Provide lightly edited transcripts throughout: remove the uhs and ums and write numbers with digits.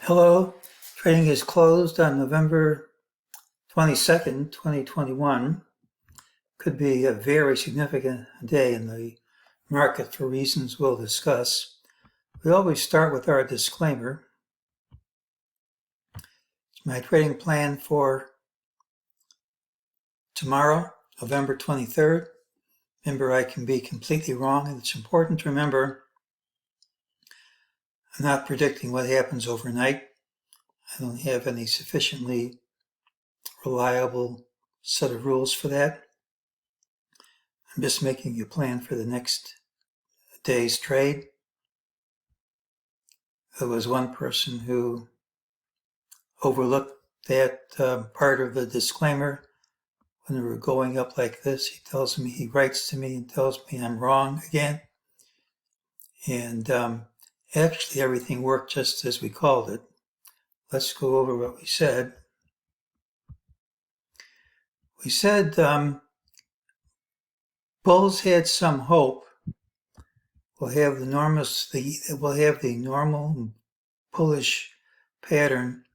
Hello, trading is closed on November 22nd, 2021. Could be a very significant day in the market for reasons we'll discuss. We always start with our disclaimer. It's my trading plan for tomorrow, November 23rd. Remember, I can be completely wrong, and it's important to remember I'm not predicting what happens overnight. I don't have any sufficiently reliable set of rules for that. I'm just making a plan for the next day's trade. There was one person who overlooked that part of the disclaimer when we were going up like this. He writes to me and tells me I'm wrong again. And actually everything worked just as we called it. Let's go over what we said. We said bulls had some hope. We'll have the normal bullish pattern.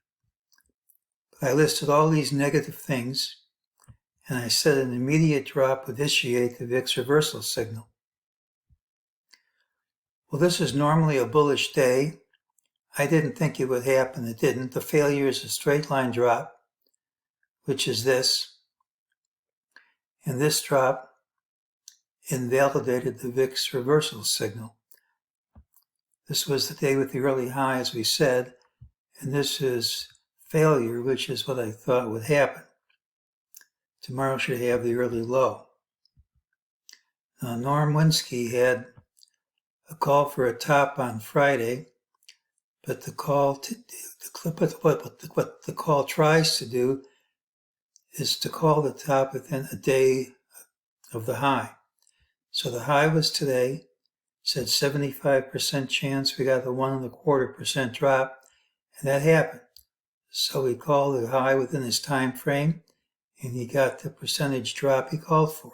I listed all these negative things, and I said an immediate drop would initiate the VIX reversal signal. Well, this is normally a bullish day. I didn't think it would happen. It didn't. The failure is a straight line drop, which is this. And this drop invalidated the VIX reversal signal. This was the day with the early high, as we said, and this is failure, which is what I thought would happen. Tomorrow should have the early low. Now, Norm Winsky had a call for a top on Friday, but what the call tries to do is to call the top within a day of the high. So the high was today, said 75% chance we got the 1.25% drop, and that happened. So we called the high within his time frame, and he got the percentage drop he called for.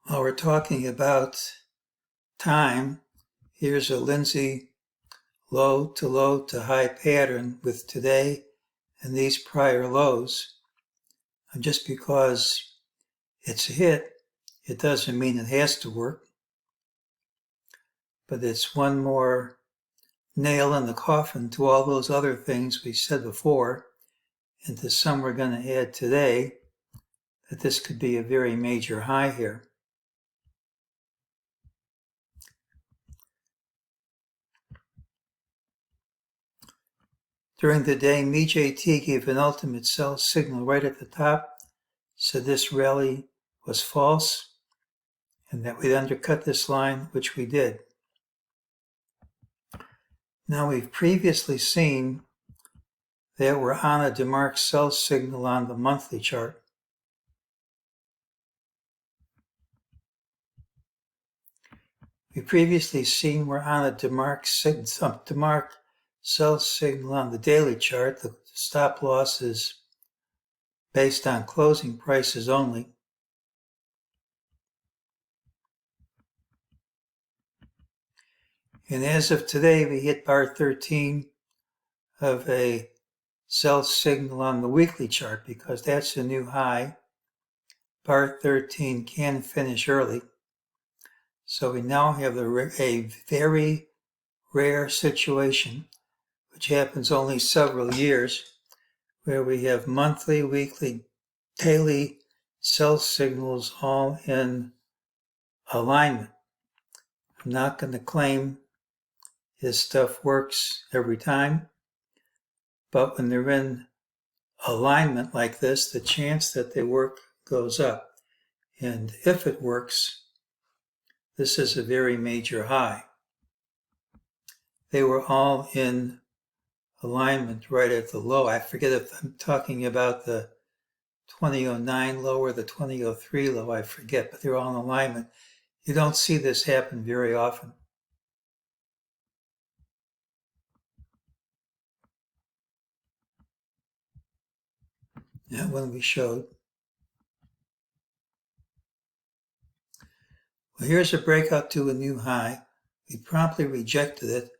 While we're talking about time, here's a Lindsay low to high pattern with today and these prior lows. And just because it's a hit, it doesn't mean it has to work. But it's one more nail in the coffin to all those other things we said before, and to some we're going to add today, that this could be a very major high here. During the day, MEJT gave an ultimate sell signal right at the top, said this rally was false and that we'd undercut this line, which we did. Now, we've previously seen that we're on a DeMark sell signal on the monthly chart. We've previously seen we're on a DeMark sell signal on the daily chart. The stop loss is based on closing prices only. And as of today, we hit bar 13 of a sell signal on the weekly chart because that's a new high. Bar 13 can finish early. So we now have a very rare situation, which happens only several years, where we have monthly, weekly, daily sell signals all in alignment. I'm not going to claim this stuff works every time, but when they're in alignment like this, the chance that they work goes up. And if it works, this is a very major high. They were all in alignment right at the low. I forget if I'm talking about the 2009 low or the 2003 low, I forget, but they're all in alignment. You don't see this happen very often. That one we showed. Well, here's a breakout to a new high. we promptly rejected it,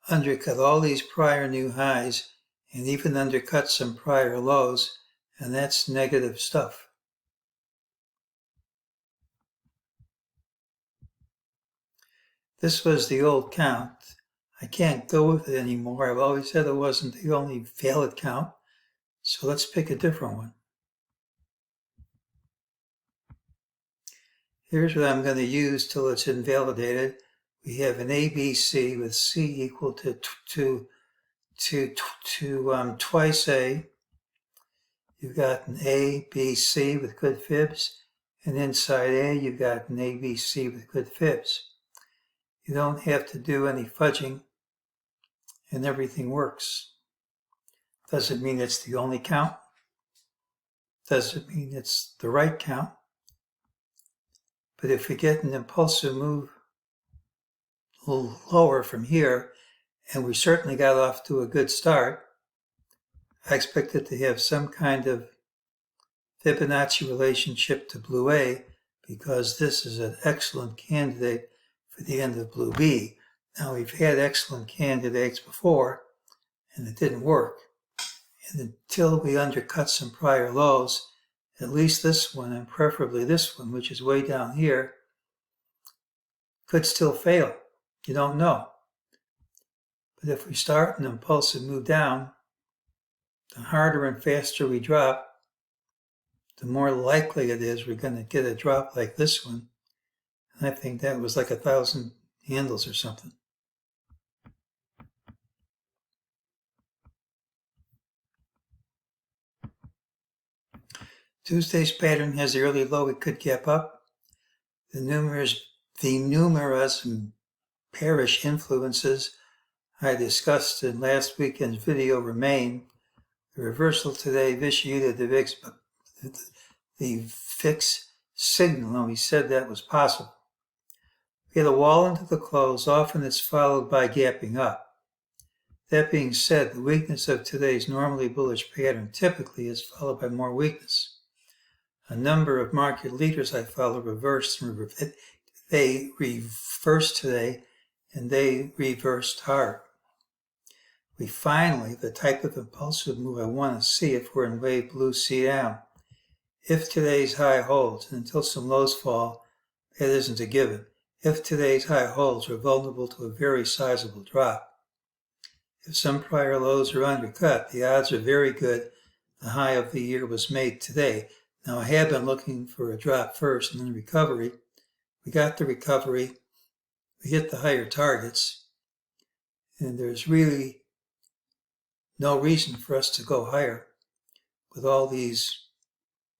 undercut all these prior new highs, and even undercut some prior lows, and that's negative stuff. This was the old count. I can't go with it anymore. I've always said it wasn't the only valid count, so let's pick a different one. Here's what I'm going to use till it's invalidated. We have an ABC with C equal to twice A. You've got an ABC with good fibs, and inside A you've got an ABC with good fibs. You don't have to do any fudging, and everything works. Doesn't mean it's the only count. Doesn't mean it's the right count. But if we get an impulsive move a little lower from here, and we certainly got off to a good start, I expect it to have some kind of Fibonacci relationship to blue A, because this is an excellent candidate for the end of blue B. Now, we've had excellent candidates before, and it didn't work. And until we undercut some prior lows, at least this one, and preferably this one, which is way down here, could still fail. You don't know. But if we start an impulsive move down, the harder and faster we drop, the more likely it is we're going to get a drop like this one. And I think that was like 1,000 handles or something. Tuesday's pattern has the early low. It could gap up. The numerous and parish influences I discussed in last weekend's video remain. The reversal today vitiated the fix signal, and we said that was possible. We had a wall into the close. Often it's followed by gapping up. That being said, the weakness of today's normally bullish pattern typically is followed by more weakness. A number of market leaders I follow reversed, and they reversed today, and they reversed hard. We finally, the type of impulsive move I want to see if we're in wave blue C down. If today's high holds, and until some lows fall, that isn't a given. If today's high holds, we're vulnerable to a very sizable drop. If some prior lows are undercut, the odds are very good the high of the year was made today. Now, I have been looking for a drop first and then recovery. We got the recovery. We hit the higher targets. And there's really no reason for us to go higher with all these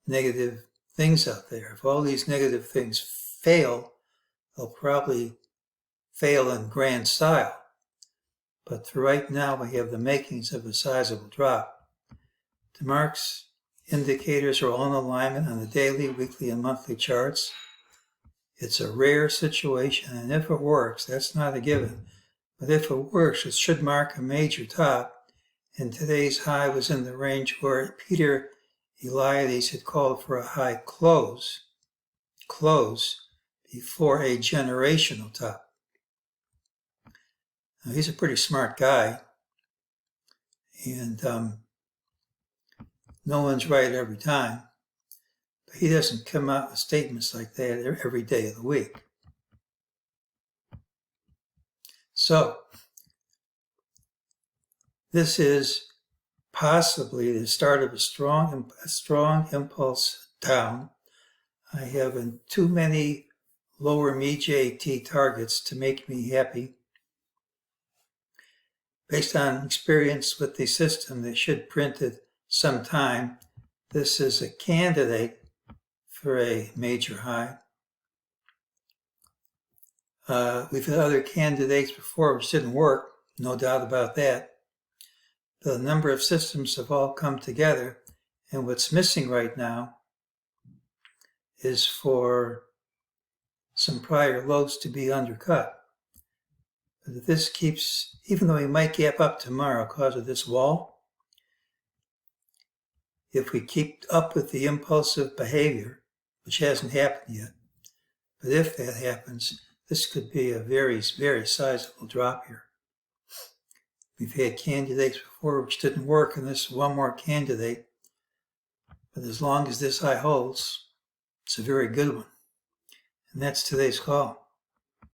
negative things out there. If all these negative things fail, they'll probably fail in grand style. But for right now, we have the makings of a sizable drop. The marks indicators are all in alignment on the daily, weekly, and monthly charts. It's a rare situation, and if it works, that's not a given. But if it works, it should mark a major top, and today's high was in the range where Peter Eliades had called for a high close before a generational top. Now, he's a pretty smart guy, and no one's right every time, but he doesn't come out with statements like that every day of the week. So, this is possibly the start of a strong impulse down. I have too many lower MEJT targets to make me happy. Based on experience with the system that should print at some time, this is a candidate for a major high. We've had other candidates before which didn't work, no doubt about that. The number of systems have all come together, and what's missing right now is for some prior lows to be undercut. But if this keeps, even though we might gap up tomorrow because of this wall, if we keep up with the impulsive behavior, which hasn't happened yet, but if that happens, this could be a very, very sizable drop here. We've had candidates before which didn't work, and this is one more candidate. But as long as this high holds, it's a very good one. And that's today's call.